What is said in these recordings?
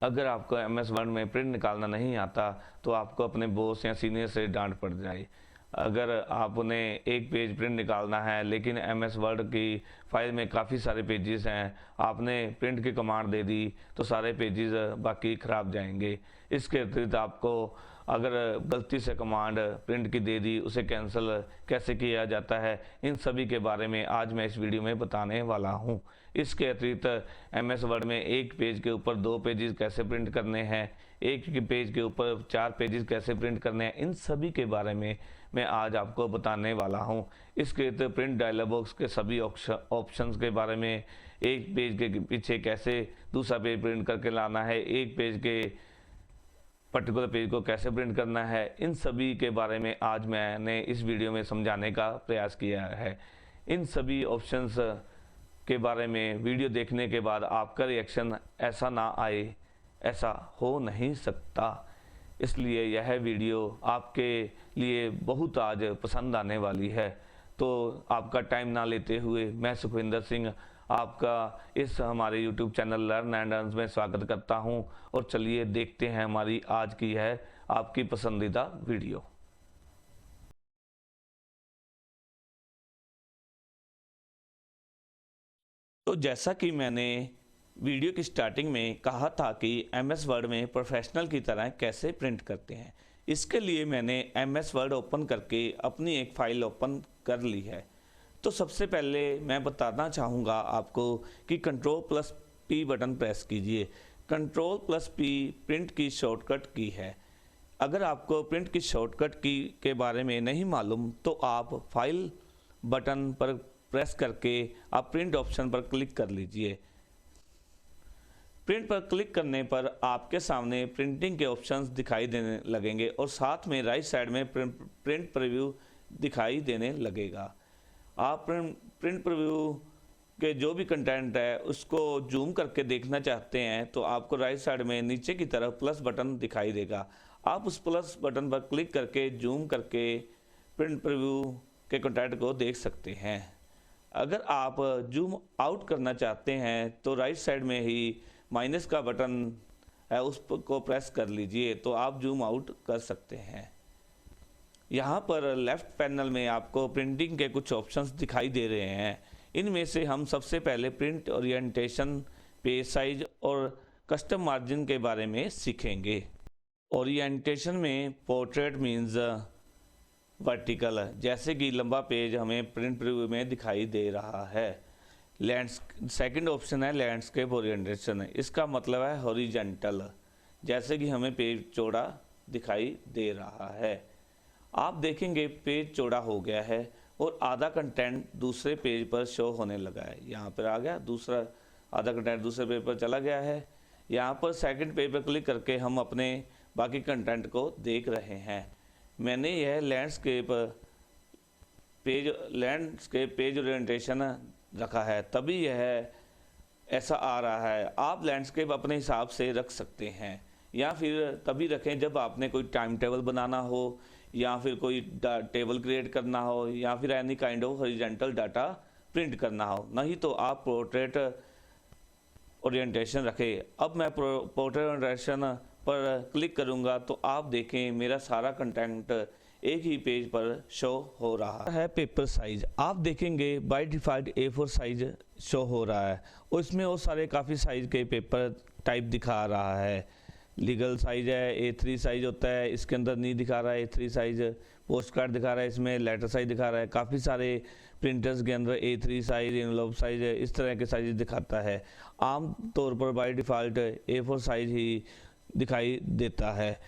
अगर आपको MS word में प्रिंट निकालना नहीं आता तो आपको अपने बॉस या सीनियर से डांट पड़ जाए। अगर आपने एक पेज प्रिंट निकालना है लेकिन एमएस वर्ड की फाइल में काफ़ी सारे पेजेस हैं, आपने प्रिंट की कमांड दे दी तो सारे पेजेस बाकी ख़राब जाएंगे। इसके अतिरिक्त आपको अगर गलती से कमांड प्रिंट की दे दी, उसे कैंसिल कैसे किया जाता है, इन सभी के बारे में आज मैं इस वीडियो में बताने वाला हूं। इसके अतिरिक्त एमएस वर्ड में एक पेज के ऊपर 2 पेजेस कैसे प्रिंट करने हैं, एक पेज के ऊपर 4 पेजेस कैसे प्रिंट करने हैं, इन सभी के बारे में मैं आज आपको बताने वाला हूं। इसके अतिरिक्त प्रिंट डायलॉग बॉक्स के सभी ऑप्शंस के बारे में, एक पेज के पीछे कैसे दूसरा पेज प्रिंट करके लाना है, एक पेज के पर्टिकुलर पेज को कैसे प्रिंट करना है, इन सभी के बारे में आज मैंने इस वीडियो में समझाने का प्रयास किया है। इन सभी ऑप्शंस के बारे में वीडियो देखने के बाद आपका रिएक्शन ऐसा ना आए, ऐसा हो नहीं सकता, इसलिए यह वीडियो आपके लिए बहुत आज पसंद आने वाली है। तो आपका टाइम ना लेते हुए मैं सुखविंदर सिंह आपका इस हमारे YouTube channel learn and earn में स्वागत करता हूं। और चलिए देखते हैं हमारी आज की है आपकी पसंदीदा वीडियो। तो जैसा कि मैंने वीडियो की स्टार्टिंग में कहा था कि एमएस वर्ड में प्रोफेशनल की तरह कैसे प्रिंट करते हैं, इसके लिए मैंने एमएस वर्ड ओपन करके अपनी एक फ़ाइल ओपन कर ली है। तो सबसे पहले मैं बताना चाहूँगा आपको कि Ctrl+P बटन प्रेस कीजिए। Ctrl+P प्रिंट की शॉर्टकट की है। अगर आपको प्रिंट की शॉर्टकट की के बारे में नहीं मालूम तो आप फाइल बटन पर प्रेस करके आप प्रिंट ऑप्शन पर क्लिक कर लीजिए। प्रिंट पर क्लिक करने पर आपके सामने प्रिंटिंग के ऑप्शंस दिखाई देने लगेंगे और साथ में राइट साइड में प्रिंट प्रीव्यू दिखाई देने लगेगा। आप प्रिंट प्रीव्यू के जो भी कंटेंट है उसको जूम करके देखना चाहते हैं तो आपको राइट साइड में नीचे की तरफ प्लस बटन दिखाई देगा। आप उस प्लस बटन पर क्लिक करके जूम करके प्रिंट प्रीव्यू के कंटेंट को देख सकते हैं। अगर आप जूम आउट करना चाहते हैं तो राइट साइड में ही माइनस का बटन है, उस को प्रेस कर लीजिए तो आप जूम आउट कर सकते हैं। यहाँ पर लेफ्ट पैनल में आपको प्रिंटिंग के कुछ ऑप्शंस दिखाई दे रहे हैं। इनमें से हम सबसे पहले प्रिंट ओरिएंटेशन, पेज साइज और कस्टम मार्जिन के बारे में सीखेंगे। ओरिएंटेशन में पोर्ट्रेट मीन्स वर्टिकल, जैसे कि लंबा पेज हमें प्रिंट प्रीव्यू में दिखाई दे रहा है। सेकंड ऑप्शन है लैंडस्केप ओरिएंटेशन, इसका मतलब है हॉरिजॉन्टल, जैसे कि हमें पेज चौड़ा दिखाई दे रहा है। आप देखेंगे पेज चौड़ा हो गया है और आधा कंटेंट दूसरे पेज पर शो होने लगा है। यहाँ पर आ गया, दूसरा आधा कंटेंट दूसरे पेज पर चला गया है। यहाँ पर सेकंड पेज पर क्लिक करके हम अपने बाकी कंटेंट को देख रहे हैं। मैंने यह लैंडस्केप पेज ओरिएंटेशन रखा है, तभी यह ऐसा आ रहा है। आप लैंडस्केप अपने हिसाब से रख सकते हैं या फिर तभी रखें जब आपने कोई टाइम टेबल बनाना हो या फिर कोई टेबल क्रिएट करना हो या फिर any kind of horizontal data print करना हो, नहीं तो आप पोर्ट्रेट ओरिएंटेशन रखें। अब मैं पोर्ट्रेट ओरिएंटेशन पर क्लिक करूंगा तो आप देखें मेरा सारा कंटेंट एक ही पेज पर शो हो रहा है। पेपर साइज आप देखेंगे by default A4 size show हो रहा है और इसमें और सारे काफ़ी साइज के पेपर टाइप दिखा रहा है। लीगल साइज है, A3 साइज होता है, इसके अंदर नहीं दिखा रहा है A3 साइज। पोस्ट कार्ड दिखा रहा है, इसमें लेटर साइज दिखा रहा है। काफ़ी सारे प्रिंटर्स के अंदर A3 साइज, एनवलप साइज, इस तरह के साइज दिखाता है। आम तौर पर बाय डिफ़ॉल्ट A4 साइज ही दिखाई देता है।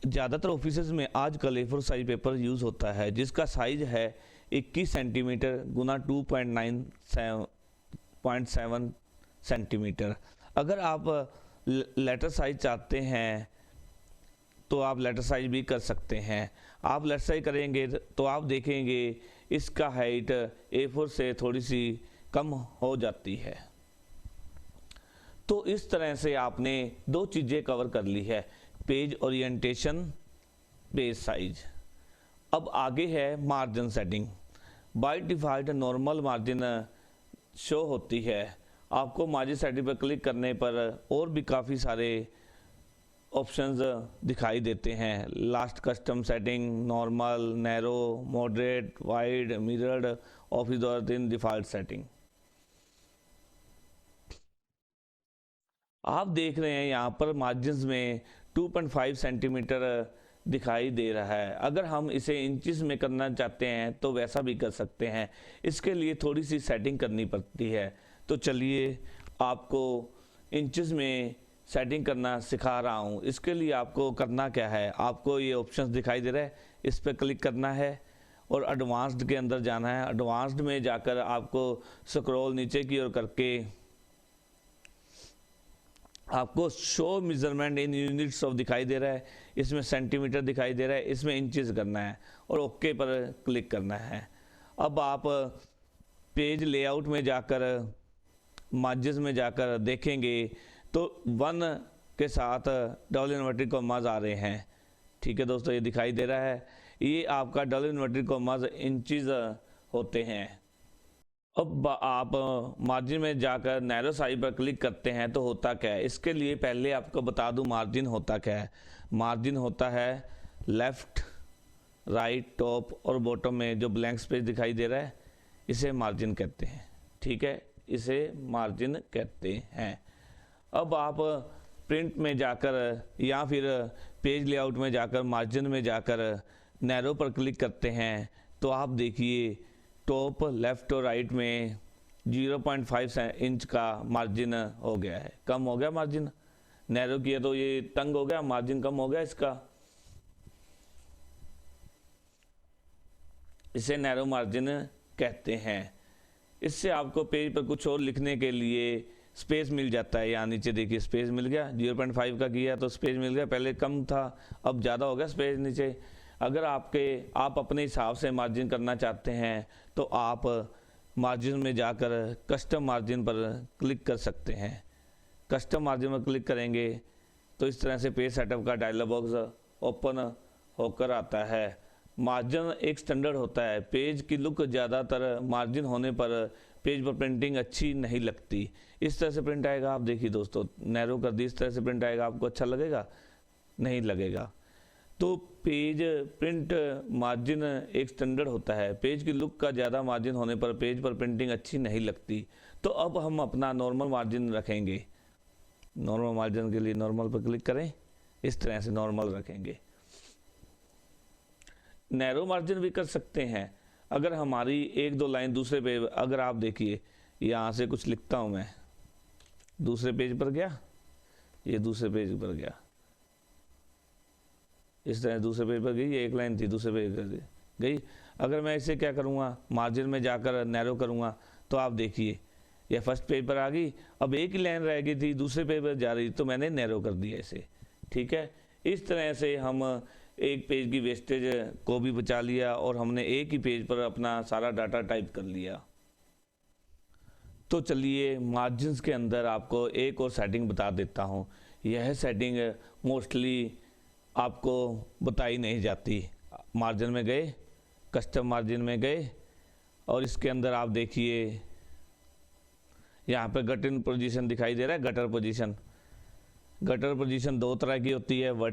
ज़्यादातर ऑफिसेज में आजकल A4 साइज पेपर यूज़ होता है, जिसका साइज है 21 सेंटीमीटर गुना 2.97 सेंटीमीटर। अगर आप लेटर साइज चाहते हैं तो आप लेटर साइज भी कर सकते हैं। आप लेटर साइज करेंगे तो आप देखेंगे इसका हाइट A4 से थोड़ी सी कम हो जाती है। तो इस तरह से आपने 2 चीज़ें कवर कर ली है, पेज ओरिएंटेशन, पेज साइज। अब आगे है margin setting. By default normal margin show होती है आपको मार्जिन सेटिंग पर क्लिक करने पर और भी काफ़ी सारे ऑप्शंस दिखाई देते हैं। Last custom setting, normal, narrow, moderate, wide, mirrored, office और इन डिफ़ॉल्ट सेटिंग। आप देख रहे हैं यहाँ पर मार्जिन्स में 2.5 सेंटीमीटर दिखाई दे रहा है। अगर हम इसे इंचेस में करना चाहते हैं तो वैसा भी कर सकते हैं। इसके लिए थोड़ी सी सेटिंग करनी पड़ती है। तो चलिए आपको इंचेस में सेटिंग करना सिखा रहा हूँ। इसके लिए आपको करना क्या है, आपको ये ऑप्शंस दिखाई दे रहा है, इस पर क्लिक करना है और एडवांस्ड के अंदर जाना है। एडवांस्ड में जाकर आपको स्क्रॉल नीचे की ओर करके आपको show measurement in units of दिखाई दे रहा है, इसमें सेंटीमीटर दिखाई दे रहा है, इसमें इंचेस करना है और ओके पर क्लिक करना है। अब आप पेज लेआउट में जाकर मार्जिन में जाकर देखेंगे तो 1 के साथ डबल इन्वर्टेड कॉमास आ रहे हैं। ठीक है दोस्तों, ये दिखाई दे रहा है, ये आपका डबल इन्वर्टेड कॉमास इंचेस होते हैं। अब आप मार्जिन में जाकर नैरो साइज पर क्लिक करते हैं तो होता क्या है, इसके लिए पहले आपको बता दूं मार्जिन होता क्या है। मार्जिन होता है लेफ्ट, राइट, टॉप और बॉटम में जो ब्लैंक स्पेस दिखाई दे रहा है, इसे मार्जिन कहते हैं। ठीक है, इसे मार्जिन कहते हैं। अब आप प्रिंट में जाकर या फिर पेज लेआउट में जाकर मार्जिन में जाकर नैरो पर क्लिक करते हैं तो आप देखिए टॉप, लेफ्ट और राइट में 0.5 इंच का मार्जिन हो गया है, कम हो गया मार्जिन। नैरो किया तो ये तंग हो गया, मार्जिन कम हो गया इसका, इसे नैरो मार्जिन कहते हैं। इससे आपको पेज पर कुछ और लिखने के लिए स्पेस मिल जाता है। यहाँ नीचे देखिए स्पेस मिल गया, 0.5 का किया तो स्पेस मिल गया, पहले कम था अब ज़्यादा हो गया स्पेस नीचे। अगर आप अपने हिसाब से मार्जिन करना चाहते हैं तो आप मार्जिन में जाकर कस्टम मार्जिन पर क्लिक कर सकते हैं। कस्टम मार्जिन पर क्लिक करेंगे तो इस तरह से पेज सेटअप का डायलॉग बॉक्स ओपन होकर आता है। मार्जिन एक स्टैंडर्ड होता है, पेज की लुक ज़्यादातर मार्जिन होने पर पेज पर प्रिंटिंग अच्छी नहीं लगती। इस तरह से प्रिंट आएगा, आप देखिए दोस्तों, नैरो कर दी, इस तरह से प्रिंट आएगा, आपको अच्छा लगेगा? नहीं लगेगा। तो पेज प्रिंट मार्जिन एक स्टैंडर्ड होता है, पेज की लुक का ज़्यादा मार्जिन होने पर पेज पर प्रिंटिंग अच्छी नहीं लगती। तो अब हम अपना नॉर्मल मार्जिन रखेंगे। नॉर्मल मार्जिन के लिए नॉर्मल पर क्लिक करें, इस तरह से नॉर्मल रखेंगे। नैरो मार्जिन भी कर सकते हैं। अगर हमारी 1-2 लाइन दूसरे पेज, अगर आप देखिए यहाँ से कुछ लिखता हूँ मैं, दूसरे पेज पर गया, ये दूसरे पेज पर गया, इस तरह दूसरे पेज पर गई, ये एक लाइन थी दूसरे पेज पर गई। अगर मैं इसे क्या करूँगा, मार्जिन में जाकर नैरो करूँगा तो आप देखिए यह फर्स्ट पेज पर आ गई, अब एक ही लाइन रह गई थी दूसरे पेज पर जा रही, तो मैंने नैरो कर दिया इसे। ठीक है, इस तरह से हम एक पेज की वेस्टेज को भी बचा लिया और हमने एक ही पेज पर अपना सारा डाटा टाइप कर लिया। तो चलिए मार्जिन्स के अंदर आपको एक और सेटिंग बता देता हूँ। यह सेटिंग मोस्टली आपको बताई नहीं जाती। मार्जिन में गए, कस्टम मार्जिन में गए और इसके अंदर आप देखिए यहाँ पे गटर इन पोजीशन दिखाई दे रहा है। गटर पोजीशन 2 तरह की होती है,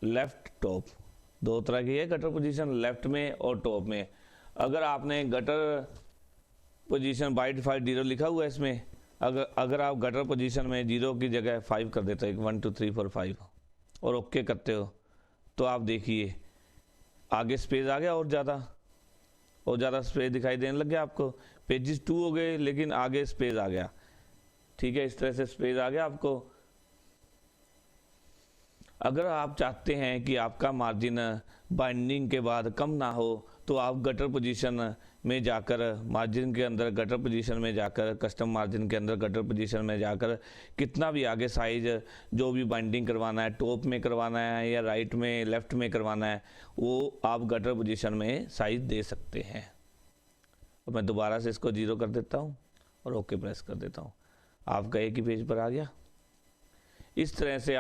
लेफ्ट, टॉप, 2 तरह की है गटर पोजीशन, लेफ्ट में और टॉप में। अगर आपने गटर पोजीशन बाय डिफॉल्ट 0 लिखा हुआ है इसमें, अगर आप गटर पोजीशन में 0 की जगह 5 कर देते हो, 1 2 3 4 5 और ओके करते हो तो आप देखिए आगे स्पेस आ गया और ज़्यादा स्पेस दिखाई देने लग गया आपको। पेजेस 2 हो गए लेकिन आगे स्पेस आ गया। ठीक है, इस तरह से स्पेस आ गया आपको। अगर आप चाहते हैं कि आपका मार्जिन बाइंडिंग के बाद कम ना हो तो आप गटर पोजीशन में जाकर, मार्जिन के अंदर गटर पोजीशन में जाकर, कस्टम मार्जिन के अंदर गटर पोजीशन में जाकर कितना भी आगे साइज जो भी बाइंडिंग करवाना है, टॉप में करवाना है या राइट में, लेफ्ट में करवाना है, वो आप गटर पोजीशन में साइज दे सकते हैं। और मैं दोबारा से इसको 0 कर देता हूँ और ओके प्रेस कर देता हूँ, आपका एक ही पेज पर आ गया। इस तरह से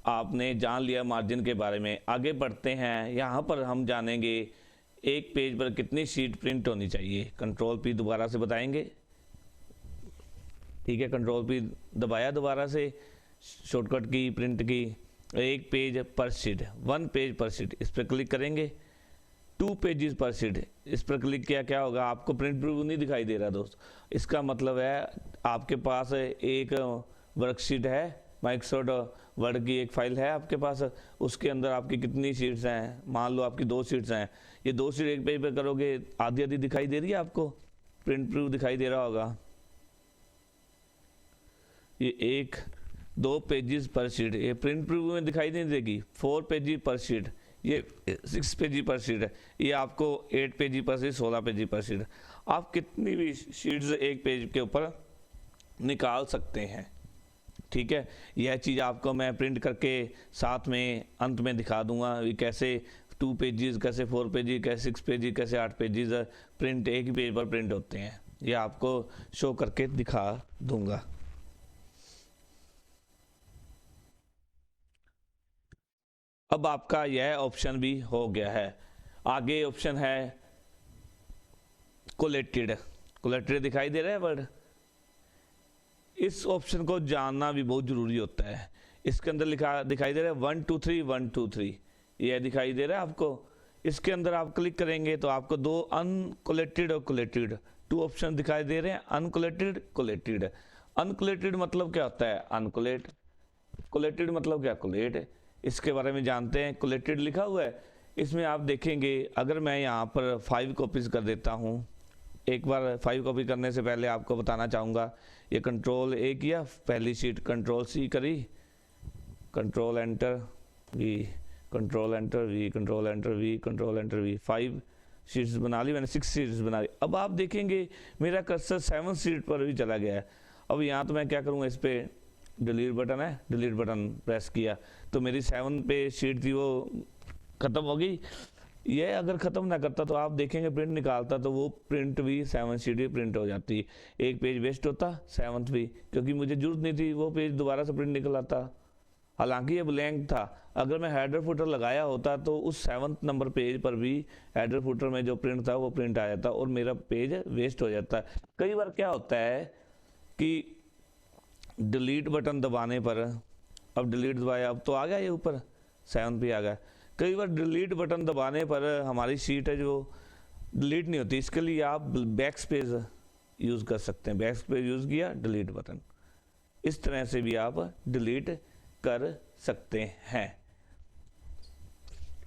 आपने जान लिया मार्जिन के बारे में। आगे बढ़ते हैं, यहाँ पर हम जानेंगे एक पेज पर कितनी शीट प्रिंट होनी चाहिए। कंट्रोल P दोबारा से बताएंगे। ठीक है, कंट्रोल पी दबाया दोबारा से, शॉर्टकट की प्रिंट की, एक पेज पर शीट, 1 पेज पर शीट, इस पर क्लिक करेंगे, 2 पेजेस पर शीट, इस पर क्लिक किया, क्या होगा, आपको प्रिंट प्रीव्यू नहीं दिखाई दे रहा दोस्त। इसका मतलब है आपके पास एक वर्कशीट है, माइक्रोसॉफ्ट वर्ड की एक फाइल है आपके पास, उसके अंदर आपकी कितनी शीट्स हैं, मान लो आपकी 2 शीट्स हैं, ये 2 शीट एक पेज पे करोगे, आधी आधी दिखाई दे रही है आपको, प्रिंट प्रीव्यू दिखाई दे रहा होगा, ये 1-2 पेजेस पर शीट, ये प्रिंट प्रीव्यू में दिखाई नहीं देगी। 4 पेजेस पर शीट, ये 6 पेजी पर शीट है, ये आपको 8 पेजी पर शीट, 16 पेजी पर शीट, आप कितनी भी शीट्स एक पेज के ऊपर निकाल सकते हैं। ठीक है, यह चीज़ आपको मैं प्रिंट करके साथ में अंत में दिखा दूंगा, ये कैसे 2 पेजेस, कैसे 4 पेजेस, कैसे 6 पेजेस, कैसे 8 पेजेस प्रिंट एक ही पेज पर प्रिंट होते हैं, ये आपको शो करके दिखा दूंगा। अब आपका यह ऑप्शन भी हो गया है। आगे ऑप्शन है कोलेटेड, कोलेटेड दिखाई दे रहा है वर्ड, इस ऑप्शन को जानना भी बहुत जरूरी होता है। इसके अंदर लिखा दिखाई दे रहा है 1 2 3 1 2 3, यह दिखाई दे रहा है आपको। इसके अंदर आप क्लिक करेंगे तो आपको 2 अनकोलेटेड और कोलेटेड 2 ऑप्शन दिखाई दे रहे हैं, अनकोलेटेड कोलेटेड। अनकोलेटेड मतलब क्या होता है, अनकोलेट, कोलेटेड मतलब क्या, कोलेट, इसके बारे में जानते हैं। कोलेटेड लिखा हुआ है, इसमें आप देखेंगे अगर मैं यहाँ पर 5 कॉपीज कर देता हूँ, एक बार 5 कॉपी करने से पहले आपको बताना चाहूँगा, ये कंट्रोल A किया, पहली शीट कंट्रोल C करी, control enter V, control enter V, control enter V, control enter V, 5 sheets बना ली मैंने, 6 शीट्स बना ली। अब आप देखेंगे मेरा कर्सर 7 शीट पर भी चला गया है। अब यहाँ तो मैं क्या करूँगा, इस पर डिलीट बटन है, डिलीट बटन प्रेस किया तो मेरी 7 पे शीट थी वो ख़त्म हो गई। ये अगर ख़त्म ना करता तो आप देखेंगे प्रिंट निकालता तो वो प्रिंट भी 7 शीट भी प्रिंट हो जाती, एक पेज वेस्ट होता 7th भी, क्योंकि मुझे जरूरत नहीं थी, वो पेज दोबारा से प्रिंट निकल आता। हालांकि ये ब्लैंक था, अगर मैं हेडर फुटर लगाया होता तो उस 7th नंबर पेज पर भी हेडर फुटर में जो प्रिंट था वो प्रिंट आ जाता और मेरा पेज वेस्ट हो जाता। कई बार क्या होता है कि डिलीट बटन दबाने पर, अब डिलीट दबाया, अब तो आ गया ये ऊपर 7 पे आ गया। कई बार डिलीट बटन दबाने पर हमारी शीट है जो डिलीट नहीं होती, इसके लिए आप बैक स्पेस यूज़ कर सकते हैं। बैक स्पेस यूज़ किया, डिलीट बटन, इस तरह से भी आप डिलीट कर सकते हैं।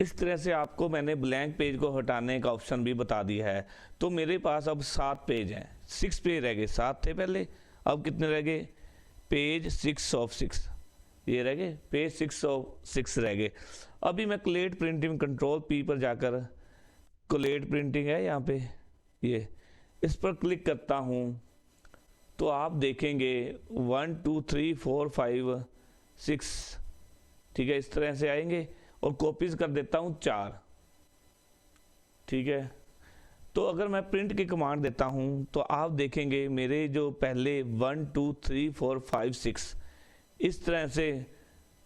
इस तरह से आपको मैंने ब्लैंक पेज को हटाने का ऑप्शन भी बता दिया है। तो मेरे पास अब 7 पेज हैं, 6 पेज रह गए, 7 थे पहले, अब कितने रह गए, पेज 6 ऑफ 6, ये रह गए पेज 6 ऑफ 6 रह गए। अभी मैं कोलेट प्रिंटिंग कंट्रोल P पर जाकर, कोलेट प्रिंटिंग है यहाँ पे, ये इस पर क्लिक करता हूँ तो आप देखेंगे 1 2 3 4 5 6, ठीक है, इस तरह से आएंगे और कॉपीज कर देता हूँ 4, ठीक है। तो अगर मैं प्रिंट की कमांड देता हूँ तो आप देखेंगे मेरे जो पहले 1 2 3 4 5 6 इस तरह से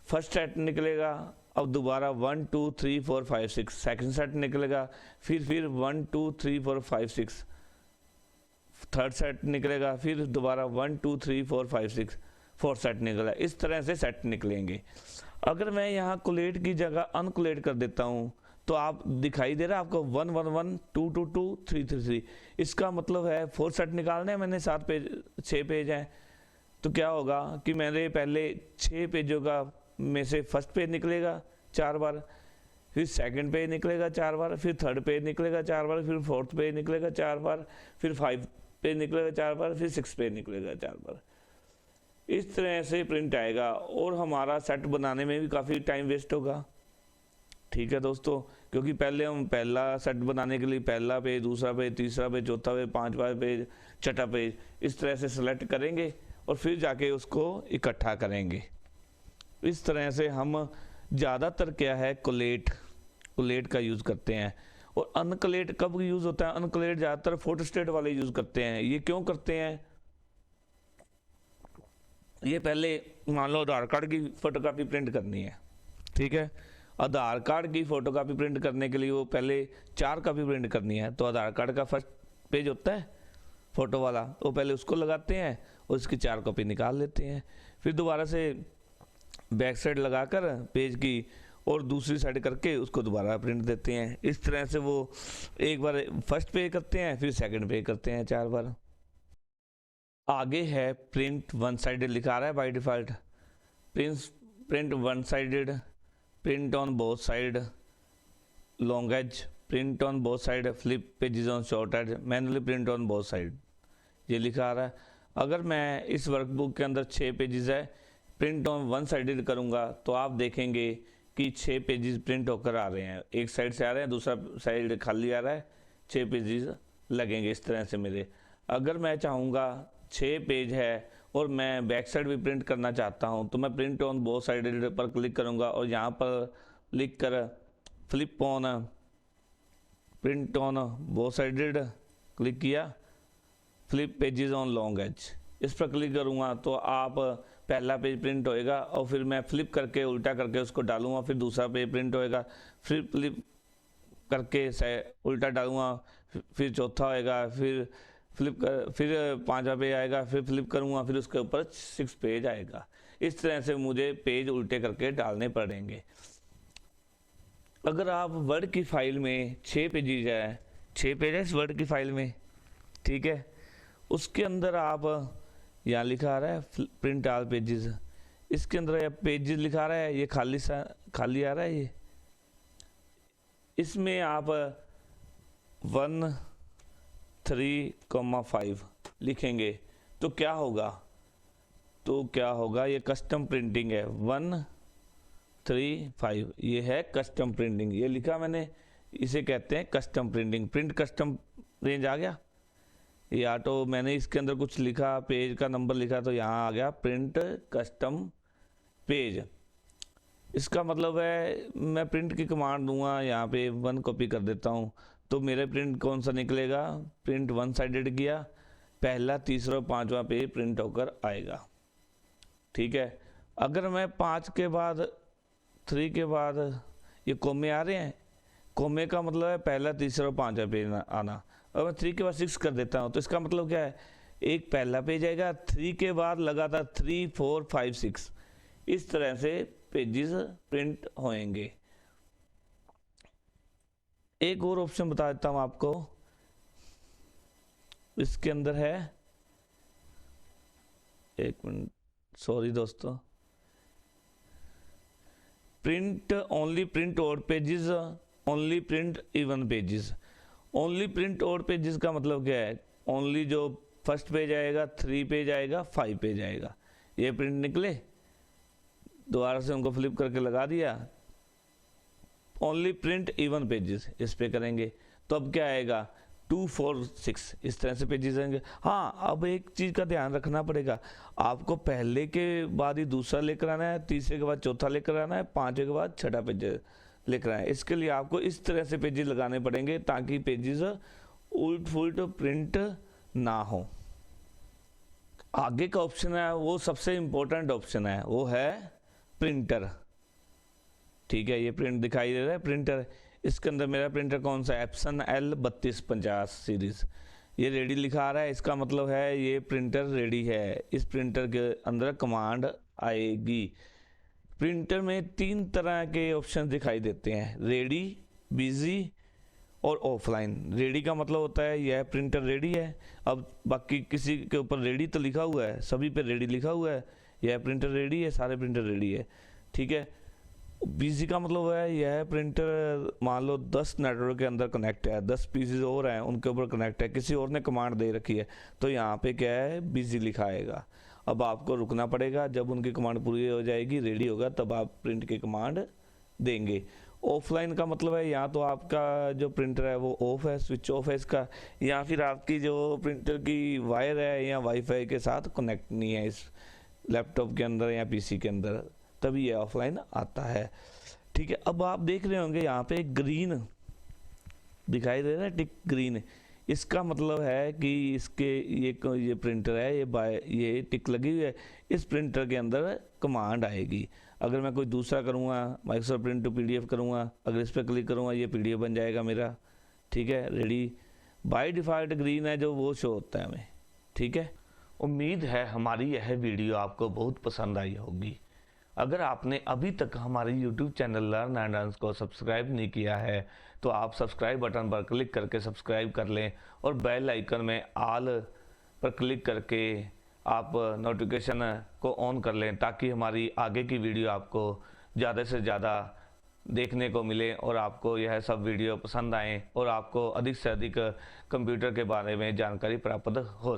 फर्स्ट सेट निकलेगा, अब दोबारा 1 2 3 4 5 6 सेकंड सेट निकलेगा, फिर 1 2 3 4 5 6 थर्ड सेट निकलेगा, फिर दोबारा 1 2 3 4 5 6 फोर्थ सेट निकला, इस तरह से सेट निकलेंगे। अगर मैं यहाँ कोलेट की जगह अनकोलेट कर देता हूँ तो आप दिखाई दे रहा है आपको 1 1 1 2 2 2 3 3 3, इसका मतलब है 4 सेट निकालने हैं मैंने, 7 पेज 6 पेज हैं, तो क्या होगा कि मेरे पहले 6 पेजों का में से फर्स्ट पेज निकलेगा 4 बार, फिर सेकंड पेज निकलेगा 4 बार, फिर थर्ड पेज निकलेगा 4 बार, फिर फोर्थ पेज निकलेगा 4 बार, फिर 5 पेज निकलेगा 4 बार, फिर 6 पेज निकलेगा 4 बार। इस तरह से प्रिंट आएगा और हमारा सेट बनाने में भी काफ़ी टाइम वेस्ट होगा। ठीक है दोस्तों, क्योंकि पहले हम पहला सेट बनाने के लिए पहला पेज, दूसरा पेज, तीसरा पेज, चौथा पेज, पांचवा पेज, छठा पेज, इस तरह से सेलेक्ट करेंगे और फिर जाके उसको इकट्ठा करेंगे। इस तरह से हम ज़्यादातर क्या है कोलेट का यूज़ करते हैं। और अनकोलेट कब यूज़ होता है, अनकोलेट ज़्यादातर फोटोस्टेट वाले यूज़ करते हैं। ये क्यों करते हैं, ये पहले मान लो आधार कार्ड की फोटोकॉपी प्रिंट करनी है, ठीक है, आधार कार्ड की फ़ोटोकॉपी प्रिंट करने के लिए वो पहले 4 कॉपी प्रिंट करनी है, तो आधार कार्ड का फर्स्ट पेज होता है, फ़ोटो वाला, तो पहले उसको लगाते हैं और उसकी 4 कॉपी निकाल लेते हैं। फिर दोबारा से बैक साइड लगाकर पेज की और दूसरी साइड करके उसको दोबारा प्रिंट देते हैं। इस तरह से वो एक बार फर्स्ट पेज करते हैं, फिर सेकंड पेज करते हैं 4 बार। आगे है प्रिंट वन साइडेड लिखा रहा है by default. Print one sided, print on both side, long edge, print on both side, flip pages on short edge, manually print on both side, ये लिखा आ रहा है। अगर मैं इस वर्कबुक के अंदर 6 पेजेस है, प्रिंट ऑन वन साइडेड करूँगा तो आप देखेंगे कि 6 पेजेस प्रिंट होकर आ रहे हैं, एक साइड से आ रहे हैं, दूसरा साइड खाली आ रहा है, 6 पेजेस लगेंगे इस तरह से मेरे। अगर मैं चाहूँगा 6 पेज है और मैं बैक साइड भी प्रिंट करना चाहता हूँ तो मैं प्रिंट ऑन बोथ साइडेड पर क्लिक करूँगा और यहाँ पर लिख कर flip on print on both sided click किया, flip pages on long edge, इस पर क्लिक करूँगा तो आप पहला पेज प्रिंट होएगा और फिर मैं फ्लिप करके उल्टा करके उसको डालूँगा, फिर दूसरा पेज प्रिंट होएगा, फिर फ्लिप करके उल्टा डालूँगा, फिर चौथा होएगा, फिर फिर 5वां पेज आएगा, फिर फ्लिप करूँगा, फिर उसके ऊपर 6 पेज आएगा। इस तरह से मुझे पेज उल्टे करके डालने पड़ेंगे। अगर आप वर्ड की फाइल में 6 पेजेज है, 6 पेज है इस वर्ड की फाइल में, ठीक है, उसके अंदर आप यहाँ लिखा आ रहा है प्रिंट ऑल पेजेस, इसके अंदर पेजेस लिखा रहा है, ये खाली आ रहा है, ये इसमें आप 1 3,5 लिखेंगे तो क्या होगा, ये कस्टम प्रिंटिंग है। 1 3 5 ये है कस्टम प्रिंटिंग, ये लिखा मैंने, इसे कहते हैं custom printing. Print custom range आ गया, ये ऑटो, मैंने इसके अंदर कुछ लिखा, पेज का नंबर लिखा तो यहाँ आ गया प्रिंट कस्टम पेज। इसका मतलब है मैं प्रिंट की कमांड दूंगा, यहाँ पे 1 कॉपी कर देता हूँ तो मेरे प्रिंट कौन सा निकलेगा, प्रिंट वन साइडेड किया, पहला, तीसरा और 5वां पेज प्रिंट होकर आएगा, ठीक है। अगर मैं 5 के बाद 3 के बाद ये कोमे आ रहे हैं, कोमे का मतलब है पहला, तीसरा और 5वां पेज आना। अगर मैं 3 के बाद 6 कर देता हूँ तो इसका मतलब क्या है, एक पहला पेज आएगा, 3 के बाद लगातार 3 4 5 6, इस तरह से पेजेस प्रिंट होएंगे। एक और ऑप्शन बता देता हूं आपको, इसके अंदर है, एक मिनट, सॉरी दोस्तों, print only print odd pages, only print even pages. Only print odd pages का मतलब क्या है, ओनली जो फर्स्ट पेज आएगा, 3 पेज आएगा, 5 पेज आएगा, ये प्रिंट निकले, दोबारा से उनको फ्लिप करके लगा दिया, ओनली प्रिंट इवन पेजेस इस पे करेंगे तो अब क्या आएगा, 2 4 6, इस तरह से पेजेस आएंगे। हाँ, अब एक चीज़ का ध्यान रखना पड़ेगा, आपको पहले के बाद ही दूसरा लेकर आना है, तीसरे के बाद चौथा लेकर आना है, 5वें के बाद 6ठा पेज लेकर आना है। इसके लिए आपको इस तरह से पेजेस लगाने पड़ेंगे ताकि पेजेस उल्ट फुलट प्रिंट ना हो। आगे का ऑप्शन है वो सबसे इंपॉर्टेंट ऑप्शन है, वो है प्रिंटर, ठीक है। ये प्रिंट दिखाई दे रहा है प्रिंटर, इसके अंदर मेरा प्रिंटर कौन सा है, एप्सन L3250 सीरीज, ये रेडी लिखा आ रहा है, इसका मतलब है ये प्रिंटर रेडी है। इस प्रिंटर के अंदर कमांड आएगी। प्रिंटर में 3 तरह के ऑप्शन दिखाई देते हैं, रेडी, बिजी और ऑफलाइन। रेडी का मतलब होता है यह प्रिंटर रेडी है, अब बाकी किसी के ऊपर रेडी तो लिखा हुआ है, सभी पे रेडी लिखा हुआ है, यह प्रिंटर रेडी है, सारे प्रिंटर रेडी है, ठीक है। बिजी का मतलब है यह प्रिंटर मान लो 10 नेटवर्क के अंदर कनेक्ट है, 10 पीसीज और हैं उनके ऊपर कनेक्ट है, किसी और ने कमांड दे रखी है तो यहाँ पे क्या है, बिजी लिखा आएगा। अब आपको रुकना पड़ेगा, जब उनकी कमांड पूरी हो जाएगी, रेडी होगा, तब आप प्रिंट की कमांड देंगे। ऑफलाइन का मतलब है यहाँ तो आपका जो प्रिंटर है वो ऑफ है, स्विच ऑफ है इसका, या फिर आपकी जो प्रिंटर की वायर है या वाईफाई के साथ कनेक्ट नहीं है इस लैपटॉप के अंदर या पीसी के अंदर, तभी ये ऑफलाइन आता है, ठीक है। अब आप देख रहे होंगे यहाँ पे ग्रीन दिखाई दे रहा है, टिक ग्रीन, इसका मतलब है कि इसके ये प्रिंटर है, ये टिक लगी हुई है, इस प्रिंटर के अंदर कमांड आएगी। अगर मैं कोई दूसरा करूँगा, माइक्रोसॉफ्ट प्रिंट टू PDF करूँगा, अगर इस पर क्लिक करूँगा ये PDF बन जाएगा मेरा, ठीक है, रेडी बाय डिफ़ॉल्ट ग्रीन है जो वो शो होता है हमें। ठीक है, उम्मीद है हमारी यह वीडियो आपको बहुत पसंद आई होगी। अगर आपने अभी तक हमारे YouTube channel learn and earn को सब्सक्राइब नहीं किया है तो आप सब्सक्राइब बटन पर क्लिक करके सब्सक्राइब कर लें और बेल आइकन में ऑल पर क्लिक करके आप नोटिफिकेशन को ऑन कर लें ताकि हमारी आगे की वीडियो आपको ज़्यादा से ज़्यादा देखने को मिले और आपको यह सब वीडियो पसंद आए और आपको अधिक से अधिक कंप्यूटर के बारे में जानकारी प्राप्त हो।